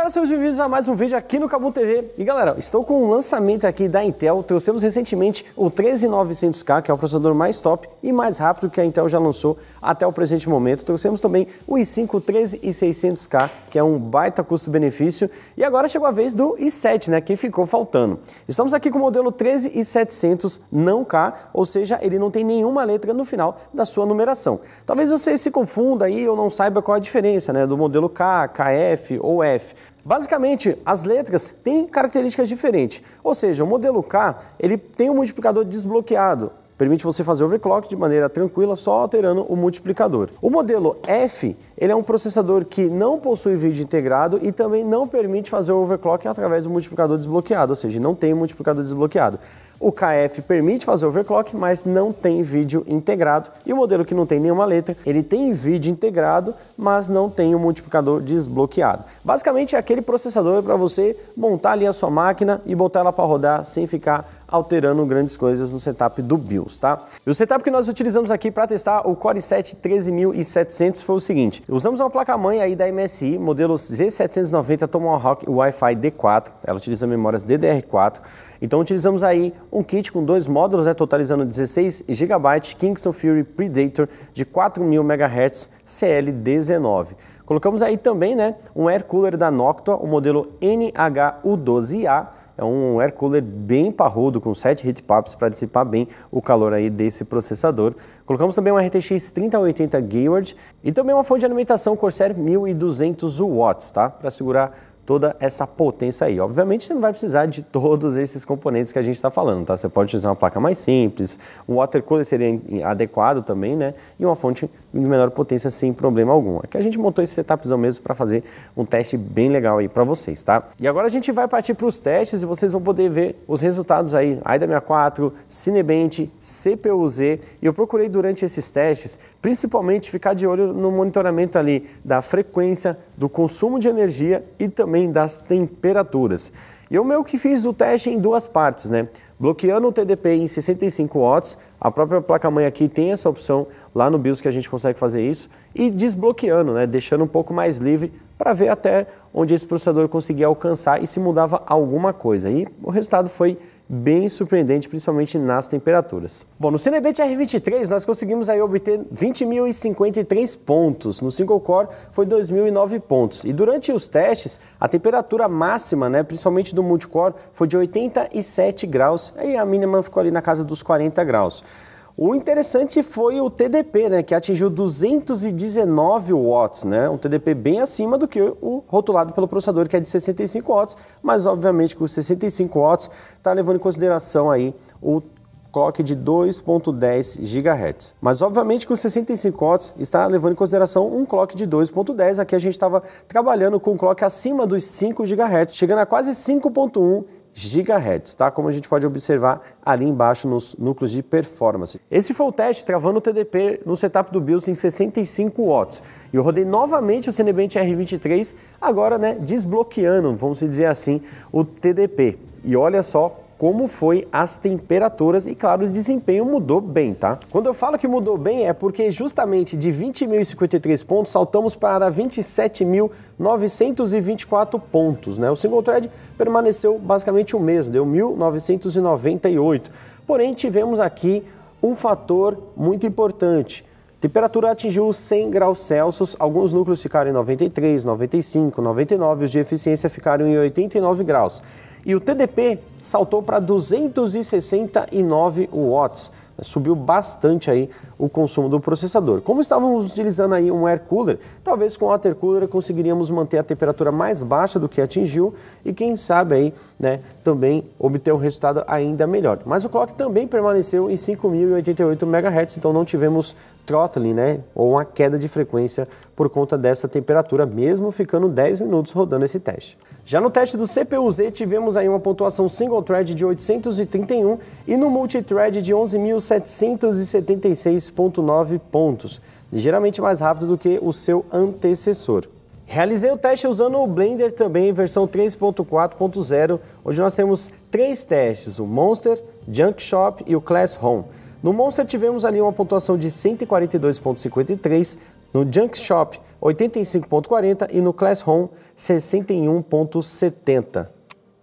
galera, sejam bem-vindos a mais um vídeo aqui no Kabum TV. E galera, estou com um lançamento aqui da Intel. Trouxemos recentemente o 13900K, que é o processador mais top e mais rápido que a Intel já lançou até o presente momento. Trouxemos também o i5 13600K, que é um baita custo-benefício. E agora chegou a vez do i7, né, que ficou faltando. Estamos aqui com o modelo 13700 não K, ou seja, ele não tem nenhuma letra no final da sua numeração. Talvez você se confunda aí ou não saiba qual a diferença, né, do modelo K, KF ou F. Basicamente, as letras têm características diferentes, ou seja, o modelo K ele tem um multiplicador desbloqueado, permite você fazer overclock de maneira tranquila só alterando o multiplicador. O modelo F ele é um processador que não possui vídeo integrado e também não permite fazer o overclock através do multiplicador desbloqueado, ou seja, não tem multiplicador desbloqueado. O KF permite fazer overclock, mas não tem vídeo integrado. E o modelo que não tem nenhuma letra, ele tem vídeo integrado, mas não tem o multiplicador desbloqueado. Basicamente é aquele processador para você montar ali a sua máquina e botar ela para rodar sem ficar alterando grandes coisas no setup do BIOS, tá? E o setup que nós utilizamos aqui para testar o Core i7 13700 foi o seguinte: usamos uma placa-mãe aí da MSI, modelo G790 Tomahawk Wi-Fi D4, ela utiliza memórias DDR4, então utilizamos aí um kit com dois módulos, né, totalizando 16 GB Kingston Fury Predator de 4000 MHz CL19. Colocamos aí também, né, um air cooler da Noctua, o modelo NH-U12A, é um air cooler bem parrudo, com 7 heat pumps para dissipar bem o calor aí desse processador. Colocamos também uma RTX 3080 GHz e também uma fonte de alimentação Corsair 1200 watts, tá? Para segurar toda essa potência aí. Obviamente você não vai precisar de todos esses componentes que a gente está falando, tá? Você pode utilizar uma placa mais simples, um water cooler seria adequado também, né? E uma fonte de menor potência sem problema algum. Aqui a gente montou esse setupzão mesmo para fazer um teste bem legal aí para vocês, tá? E agora a gente vai partir para os testes e vocês vão poder ver os resultados aí, AIDA 64, Cinebench, CPU-Z, e eu procurei durante esses testes, principalmente ficar de olho no monitoramento ali da frequência, do consumo de energia e também das temperaturas. E eu meio que fiz o teste em duas partes, né? Bloqueando o TDP em 65 watts, a própria placa-mãe aqui tem essa opção lá no BIOS que a gente consegue fazer isso, e desbloqueando, né? Deixando um pouco mais livre para ver até onde esse processador conseguia alcançar e se mudava alguma coisa. E o resultado foi bem surpreendente, principalmente nas temperaturas. Bom, no Cinebench R23 nós conseguimos aí obter 20.053 pontos, no single core foi 2.009 pontos. E durante os testes, a temperatura máxima, né, principalmente do multicore, foi de 87 graus, aí a mínima ficou ali na casa dos 40 graus. O interessante foi o TDP, né, que atingiu 219 watts, né, um TDP bem acima do que o rotulado pelo processador, que é de 65 watts, mas obviamente que os 65 watts está levando em consideração aí o clock de 2.10 GHz. Mas obviamente que os 65 watts está levando em consideração um clock de 2.10, aqui a gente estava trabalhando com um clock acima dos 5 GHz, chegando a quase 5.1 GHz, tá? Como a gente pode observar ali embaixo nos núcleos de performance. Esse foi o teste travando o TDP no setup do BIOS em 65 watts. E eu rodei novamente o Cinebench R23, agora, né, desbloqueando, vamos dizer assim, o TDP. E olha só como foi as temperaturas e, claro, o desempenho mudou bem, tá? Quando eu falo que mudou bem é porque justamente de 20.053 pontos saltamos para 27.924 pontos, né? O single thread permaneceu basicamente o mesmo, deu 1.998. Porém, tivemos aqui um fator muito importante. A temperatura atingiu 100 graus Celsius, alguns núcleos ficaram em 93, 95, 99, os de eficiência ficaram em 89 graus. E o TDP saltou para 269 watts, subiu bastante aí o consumo do processador. Como estávamos utilizando aí um air cooler, talvez com o water cooler conseguiríamos manter a temperatura mais baixa do que atingiu e quem sabe aí, né, também obter um resultado ainda melhor. Mas o clock também permaneceu em 5.088 MHz, então não tivemos throttling, né, ou uma queda de frequência por conta dessa temperatura, mesmo ficando 10 minutos rodando esse teste. Já no teste do CPU-Z tivemos aí uma pontuação single thread de 831 e no multithread de 11.776,9 pontos, ligeiramente mais rápido do que o seu antecessor. Realizei o teste usando o Blender também, versão 3.4.0, onde nós temos 3 testes, o Monster, Junk Shop e o Class Home. No Monster tivemos ali uma pontuação de 142,53, No Junk Shop, 85,40 e no Classroom, 61,70.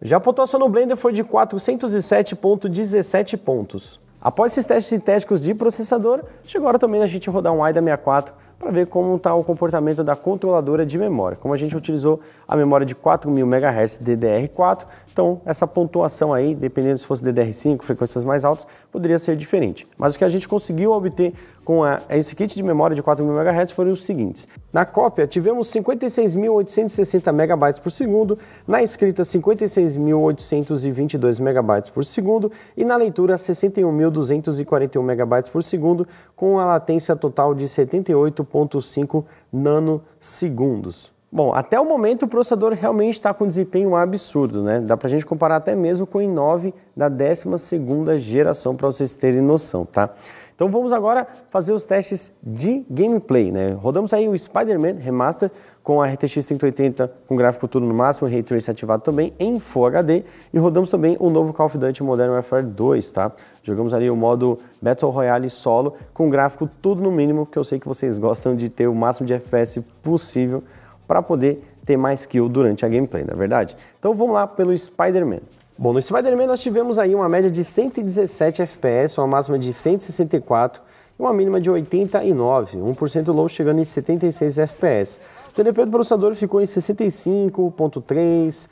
Já a pontuação no Blender foi de 407,17 pontos. Após esses testes sintéticos de processador, chegou a hora também da gente rodar um AIDA 64 para ver como está o comportamento da controladora de memória. Como a gente utilizou a memória de 4.000 MHz DDR4, então essa pontuação aí, dependendo se fosse DDR5, frequências mais altas, poderia ser diferente. Mas o que a gente conseguiu obter com esse kit de memória de 4.000 MHz foram os seguintes. Na cópia tivemos 56.860 MB por segundo, na escrita 56.822 MB por segundo e na leitura 61.241 MB por segundo, com a latência total de 78,5 nanosegundos. Bom, até o momento o processador realmente está com desempenho absurdo, né? Dá pra gente comparar até mesmo com o i9 da 12ª geração, para vocês terem noção, tá? Então vamos agora fazer os testes de gameplay, né? Rodamos aí o Spider-Man Remaster com a RTX 3080 com gráfico tudo no máximo, Ray Tracing ativado também em Full HD e rodamos também o novo Call of Duty Modern Warfare 2, tá? Jogamos ali o modo Battle Royale solo com gráfico tudo no mínimo, que eu sei que vocês gostam de ter o máximo de FPS possível para poder ter mais kill durante a gameplay, não é verdade? Então vamos lá pelo Spider-Man. Bom, no Spider-Man nós tivemos aí uma média de 117 FPS, uma máxima de 164 e uma mínima de 89, 1% low chegando em 76 FPS. O TDP do processador ficou em 65.3,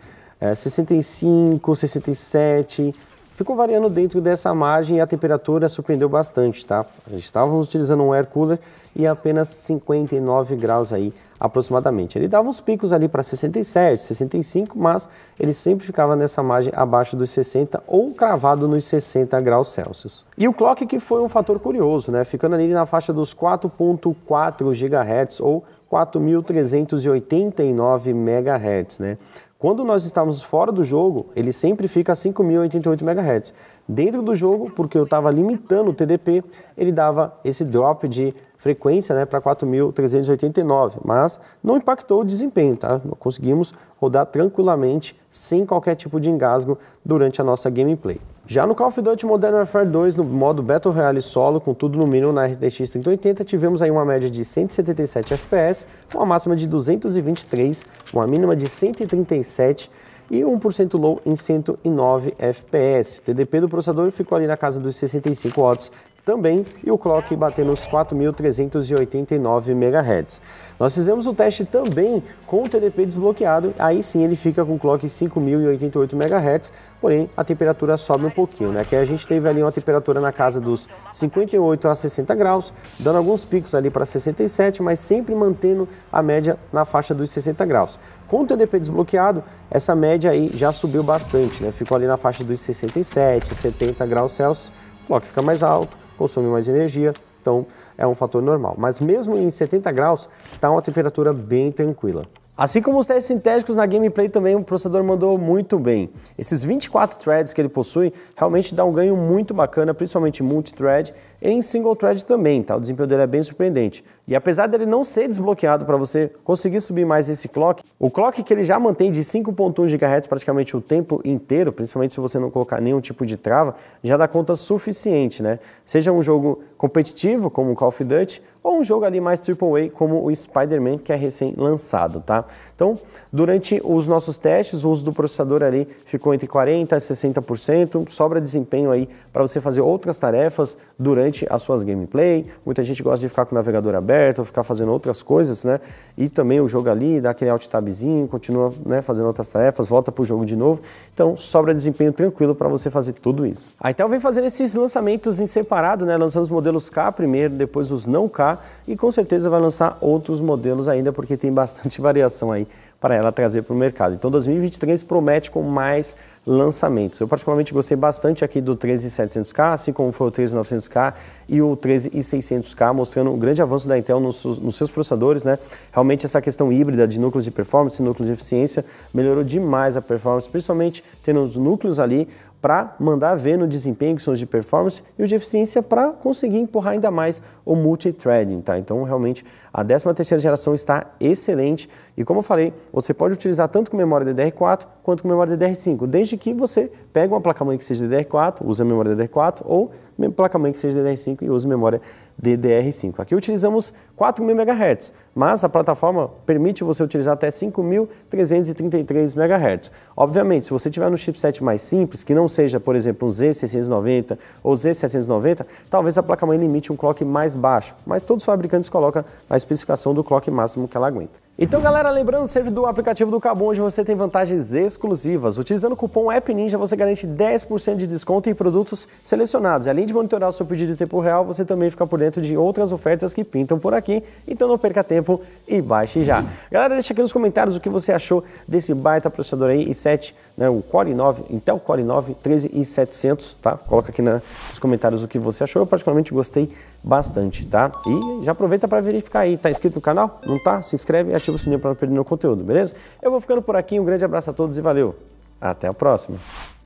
65, 67, ficou variando dentro dessa margem e a temperatura surpreendeu bastante, tá? Estávamos utilizando um air cooler e apenas 59 graus aí aproximadamente. Ele dava uns picos ali para 67, 65, mas ele sempre ficava nessa margem abaixo dos 60 ou cravado nos 60 graus Celsius. E o clock que foi um fator curioso, né? Ficando ali na faixa dos 4.4 GHz ou 4.389 MHz, né? Quando nós estávamos fora do jogo, ele sempre fica a 5.088 MHz. Dentro do jogo, porque eu estava limitando o TDP, ele dava esse drop de frequência, né, para 4.389, mas não impactou o desempenho, tá? Conseguimos rodar tranquilamente, sem qualquer tipo de engasgo durante a nossa gameplay. Já no Call of Duty Modern Warfare 2, no modo Battle Royale solo, com tudo no mínimo na RTX 3080, tivemos aí uma média de 177 FPS, uma máxima de 223, uma mínima de 137 e 1% low em 109 FPS. O TDP do processador ficou ali na casa dos 65 watts também e o clock batendo os 4.389 MHz. Nós fizemos o teste também com o TDP desbloqueado, aí sim ele fica com clock 5.088 MHz, porém a temperatura sobe um pouquinho, né? Que a gente teve ali uma temperatura na casa dos 58 a 60 graus, dando alguns picos ali para 67, mas sempre mantendo a média na faixa dos 60 graus. Com o TDP desbloqueado, essa média aí já subiu bastante, né? Ficou ali na faixa dos 67, 70 graus Celsius, o clock fica mais alto, consome mais energia, então é um fator normal. Mas mesmo em 70 graus, está uma temperatura bem tranquila. Assim como os testes sintéticos na gameplay também, o processador mandou muito bem. Esses 24 threads que ele possui realmente dá um ganho muito bacana, principalmente multithread e em single thread também, tá? O desempenho dele é bem surpreendente. E apesar dele não ser desbloqueado para você conseguir subir mais esse clock, o clock que ele já mantém de 5.1 GHz praticamente o tempo inteiro, principalmente se você não colocar nenhum tipo de trava, já dá conta suficiente, né? Seja um jogo competitivo, como o Call of Duty, ou um jogo ali mais AAA, como o Spider-Man, que é recém-lançado, tá? Então, durante os nossos testes, o uso do processador ali ficou entre 40% a 60%, sobra desempenho aí para você fazer outras tarefas durante as suas gameplay. Muita gente gosta de ficar com o navegador aberto, ou ficar fazendo outras coisas, né? E também o jogo ali, dá aquele alt tabzinho, continua, né, fazendo outras tarefas, volta para o jogo de novo. Então, sobra desempenho tranquilo para você fazer tudo isso. A Intel vem fazendo esses lançamentos em separado, né? Lançando os modelos K primeiro, depois os não K, e com certeza vai lançar outros modelos ainda, porque tem bastante variação aí para ela trazer para o mercado. Então 2023 promete com mais lançamentos. Eu particularmente gostei bastante aqui do 13700K, assim como foi o 13900K e o 13600K, mostrando um grande avanço da Intel nos seus processadores, né? Realmente essa questão híbrida de núcleos de performance e núcleos de eficiência melhorou demais a performance, principalmente tendo os núcleos ali para mandar ver no desempenho, que são os de performance, e os de eficiência para conseguir empurrar ainda mais o multithreading, tá? Então, realmente, a 13ª geração está excelente, e como eu falei, você pode utilizar tanto com memória DDR4 quanto com memória DDR5, desde que você pegue uma placa-mãe que seja DDR4, use a memória DDR4, ou placa-mãe que seja DDR5 e use memória DDR5. Aqui utilizamos 4.000 MHz, mas a plataforma permite você utilizar até 5.333 MHz. Obviamente, se você tiver no chipset mais simples, que não seja, por exemplo, um Z690 ou Z790, talvez a placa-mãe limite um clock mais baixo, mas todos os fabricantes colocam a especificação do clock máximo que ela aguenta. Então, galera, lembrando sempre do aplicativo do Kabum, onde você tem vantagens exclusivas. Utilizando o cupom AppNinja, você garante 10% de desconto em produtos selecionados. Além de monitorar o seu pedido em tempo real, você também fica por dentro de outras ofertas que pintam por aqui. Então não perca tempo e baixe já. Galera, deixa aqui nos comentários o que você achou desse baita processador aí, i7, né, o Core i9, Intel Core i9 13700, tá? Coloca aqui nos comentários o que você achou. Eu particularmente gostei bastante, tá? E já aproveita para verificar aí. Tá inscrito no canal? Não tá? Se inscreve e ativa o sininho para não perder nenhum conteúdo, beleza? Eu vou ficando por aqui, um grande abraço a todos e valeu! Até a próxima!